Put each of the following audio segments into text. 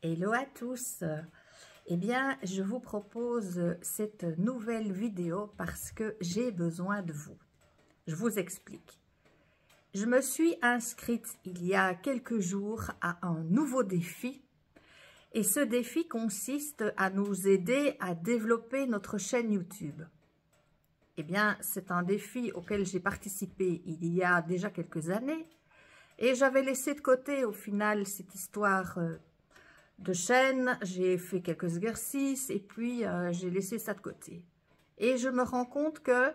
Hello à tous. Eh bien, je vous propose cette nouvelle vidéo parce que j'ai besoin de vous. Je vous explique. Je me suis inscrite il y a quelques jours à un nouveau défi et ce défi consiste à nous aider à développer notre chaîne YouTube. Eh bien, c'est un défi auquel j'ai participé il y a déjà quelques années et j'avais laissé de côté au final cette histoire de chaîne, j'ai fait quelques exercices et puis j'ai laissé ça de côté. Et je me rends compte que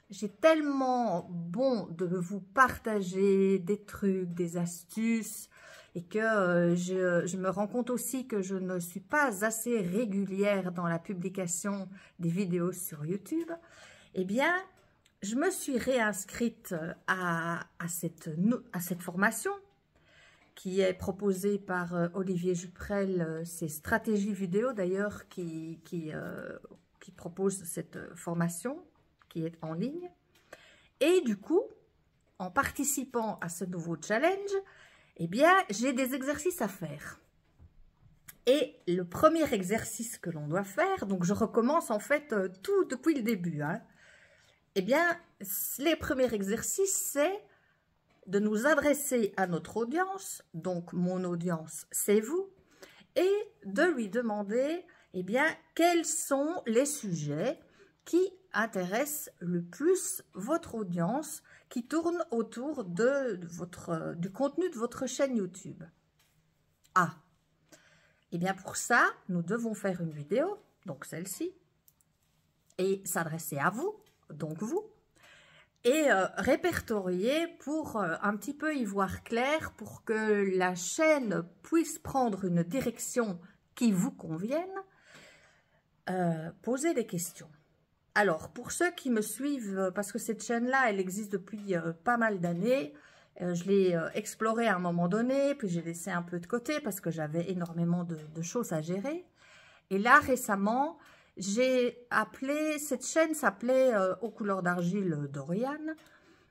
j'ai tellement bon de vous partager des trucs, des astuces et que je me rends compte aussi que je ne suis pas assez régulière dans la publication des vidéos sur YouTube. Eh bien, je me suis réinscrite à cette formation qui est proposé par Olivier Juprel, c'est Stratégie Vidéo d'ailleurs qui propose cette formation qui est en ligne. Et du coup, en participant à ce nouveau challenge, eh bien, j'ai des exercices à faire. Et le premier exercice que l'on doit faire, donc je recommence en fait tout depuis le début, hein, eh bien, les premiers exercices, c'est de nous adresser à notre audience, donc mon audience, c'est vous, et de lui demander, eh bien, quels sont les sujets qui intéressent le plus votre audience, qui tournent autour du contenu de votre chaîne YouTube. Ah, eh bien, pour ça, nous devons faire une vidéo, donc celle-ci, et s'adresser à vous, donc vous, et répertorier pour un petit peu y voir clair, pour que la chaîne puisse prendre une direction qui vous convienne, poser des questions. Alors, pour ceux qui me suivent, parce que cette chaîne-là, elle existe depuis pas mal d'années, je l'ai explorée à un moment donné, puis j'ai laissé un peu de côté parce que j'avais énormément de choses à gérer. Et là, récemment, j'ai appelé, cette chaîne s'appelait Aux couleurs d'argile d'Oriane.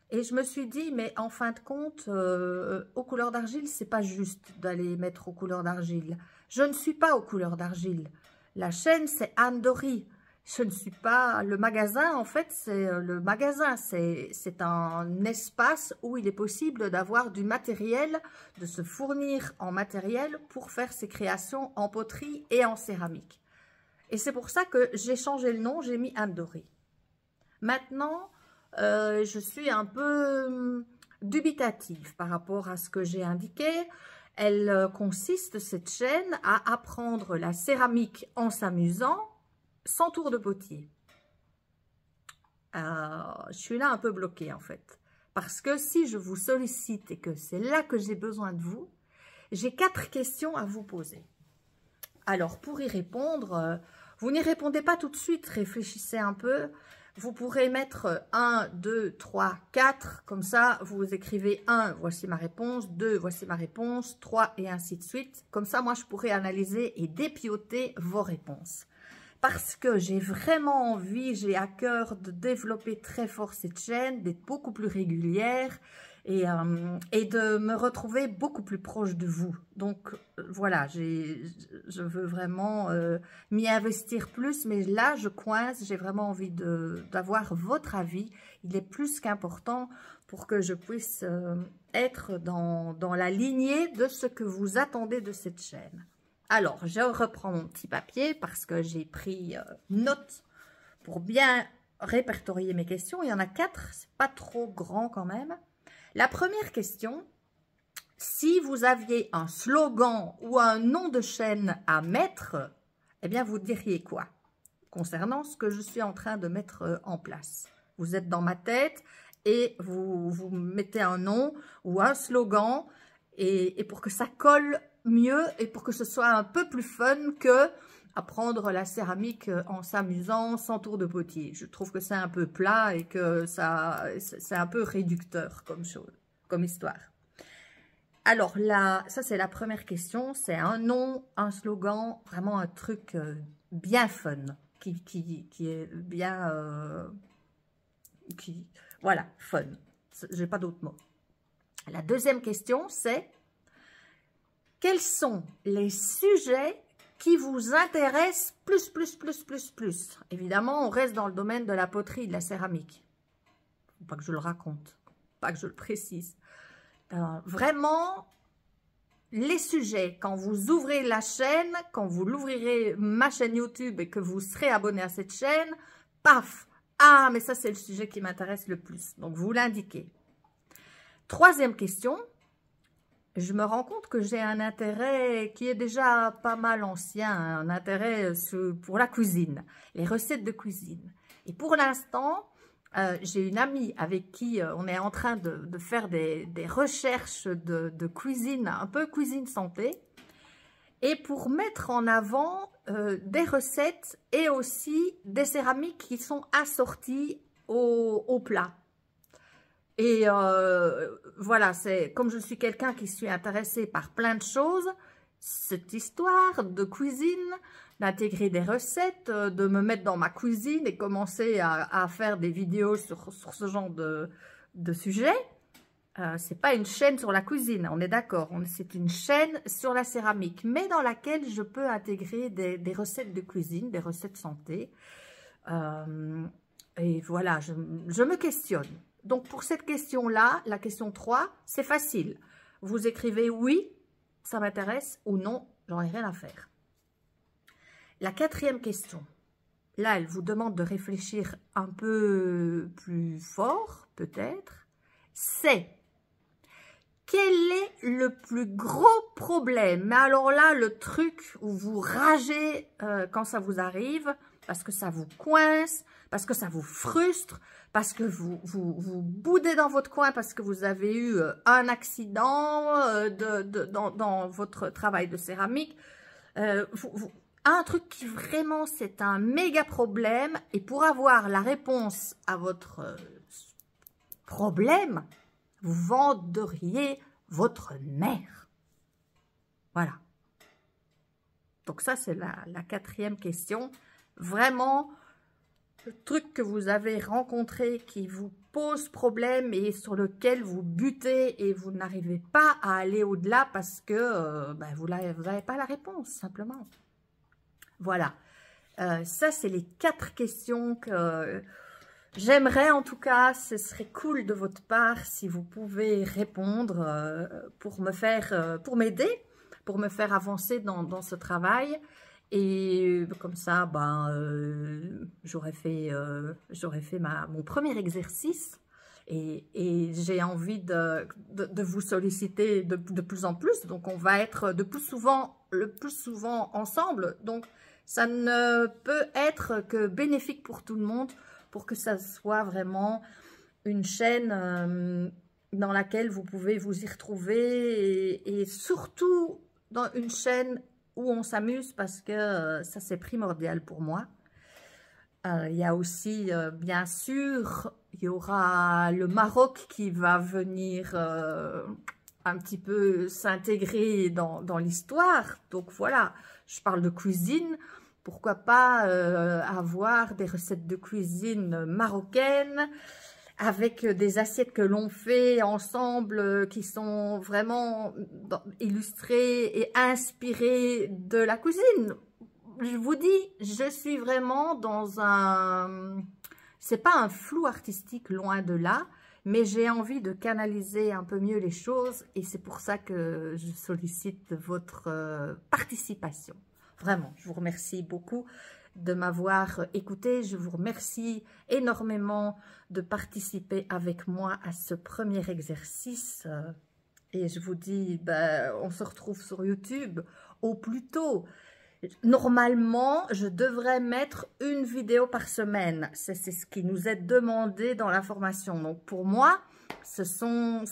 Et je me suis dit, mais en fin de compte, aux couleurs d'argile, c'est pas juste d'aller mettre aux couleurs d'argile. Je ne suis pas aux couleurs d'argile. La chaîne, c'est Anne Dory. Je ne suis pas... Le magasin, en fait, c'est le magasin. C'est un espace où il est possible d'avoir du matériel, de se fournir en matériel pour faire ses créations en poterie et en céramique. Et c'est pour ça que j'ai changé le nom, j'ai mis Anne Dory. Maintenant, je suis un peu dubitative par rapport à ce que j'ai indiqué. Elle consiste, cette chaîne, à apprendre la céramique en s'amusant, sans tour de potier. Je suis là un peu bloquée en fait. Parce que si je vous sollicite et que c'est là que j'ai besoin de vous, j'ai 4 questions à vous poser. Alors, pour y répondre, vous n'y répondez pas tout de suite, réfléchissez un peu. Vous pourrez mettre 1, 2, 3, 4, comme ça, vous écrivez 1, voici ma réponse, 2, voici ma réponse, 3, et ainsi de suite. Comme ça, moi, je pourrais analyser et dépioter vos réponses. Parce que j'ai vraiment envie, j'ai à cœur de développer très fort cette chaîne, d'être beaucoup plus régulière, et de me retrouver beaucoup plus proche de vous. Donc voilà, je veux vraiment m'y investir plus, mais là je coince, j'ai vraiment envie d'avoir votre avis. Il est plus qu'important pour que je puisse être dans la lignée de ce que vous attendez de cette chaîne. Alors, je reprends mon petit papier parce que j'ai pris note pour bien répertorier mes questions. Il y en a 4, c'est pas trop grand quand même. La première question, si vous aviez un slogan ou un nom de chaîne à mettre, eh bien, vous diriez quoi concernant ce que je suis en train de mettre en place? Vous êtes dans ma tête et vous mettez un nom ou un slogan et pour que ça colle mieux et pour que ce soit un peu plus fun que apprendre la céramique en s'amusant sans tour de potier. Je trouve que c'est un peu plat et que c'est un peu réducteur comme chose, comme histoire. Alors là, ça c'est la première question, c'est un nom, un slogan, vraiment un truc bien fun, qui est bien, voilà, fun. J'ai pas d'autres mots. La deuxième question, c'est quels sont les sujets qui vous intéressent plus. Évidemment, on reste dans le domaine de la poterie, de la céramique. Faut pas que je le raconte, pas que je le précise. Vraiment, les sujets, quand vous ouvrez la chaîne, quand vous l'ouvrirez, ma chaîne YouTube, et que vous serez abonné à cette chaîne, paf! Ah, mais ça, c'est le sujet qui m'intéresse le plus. Donc, vous l'indiquez. Troisième question. Je me rends compte que j'ai un intérêt qui est déjà pas mal ancien, un intérêt pour la cuisine, les recettes de cuisine. Et pour l'instant, j'ai une amie avec qui on est en train de faire des recherches de cuisine, un peu cuisine santé, et pour mettre en avant des recettes et aussi des céramiques qui sont assorties au plat. Et voilà, c'est comme je suis quelqu'un qui suis intéressé par plein de choses, cette histoire de cuisine, d'intégrer des recettes, de me mettre dans ma cuisine et commencer à faire des vidéos sur ce genre de sujet. C'est pas une chaîne sur la cuisine, on est d'accord, c'est une chaîne sur la céramique, mais dans laquelle je peux intégrer des recettes de cuisine, des recettes santé. Et voilà, je me questionne. Donc, pour cette question-là, la question 3, c'est facile. Vous écrivez « oui, ça m'intéresse » ou « non, j'en ai rien à faire ». La quatrième question, là, elle vous demande de réfléchir un peu plus fort, peut-être, c'est « quel est le plus gros problème ?» Mais alors là, le truc où vous ragez quand ça vous arrive, parce que ça vous coince, parce que ça vous frustre, parce que vous boudez dans votre coin, parce que vous avez eu un accident dans votre travail de céramique. Un truc qui vraiment, c'est un méga problème. Et pour avoir la réponse à votre problème, vous venderiez votre mère. Voilà. Donc ça, c'est la quatrième question. Vraiment, le truc que vous avez rencontré qui vous pose problème et sur lequel vous butez et vous n'arrivez pas à aller au-delà parce que vous n'avez pas la réponse, simplement. Voilà. Ça, c'est les 4 questions que j'aimerais, en tout cas, ce serait cool de votre part si vous pouvez répondre pour m'aider, pour me faire avancer dans ce travail. Et comme ça, j'aurais fait mon premier exercice et j'ai envie de vous solliciter de plus en plus. Donc, on va être le plus souvent ensemble. Donc, ça ne peut être que bénéfique pour tout le monde pour que ça soit vraiment une chaîne dans laquelle vous pouvez vous y retrouver et surtout dans une chaîne où on s'amuse parce que ça, c'est primordial pour moi. Il y a aussi, bien sûr, il y aura le Maroc qui va venir un petit peu s'intégrer dans l'histoire. Donc voilà, je parle de cuisine. Pourquoi pas avoir des recettes de cuisine marocaines avec des assiettes que l'on fait ensemble qui sont vraiment illustrées et inspirées de la cuisine. Je vous dis, je suis vraiment dans un... C'est pas un flou artistique, loin de là, mais j'ai envie de canaliser un peu mieux les choses et c'est pour ça que je sollicite votre participation. Vraiment, je vous remercie beaucoup de m'avoir écouté. Je vous remercie énormément de participer avec moi à ce premier exercice. Et je vous dis, on se retrouve sur YouTube au plus tôt. Normalement, je devrais mettre une vidéo par semaine. C'est ce qui nous est demandé dans la formation. Donc, pour moi, c'est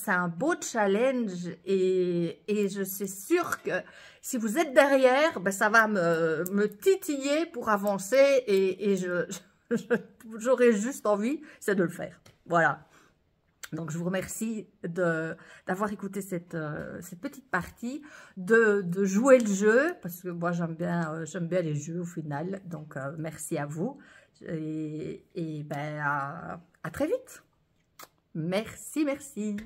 un beau challenge et je suis sûre que si vous êtes derrière, ça va me titiller pour avancer et j'aurais juste envie, c'est de le faire. Voilà. Donc, je vous remercie d'avoir écouté cette petite partie, de jouer le jeu, parce que moi, j'aime bien les jeux au final. Donc, merci à vous et à très vite. Merci, merci.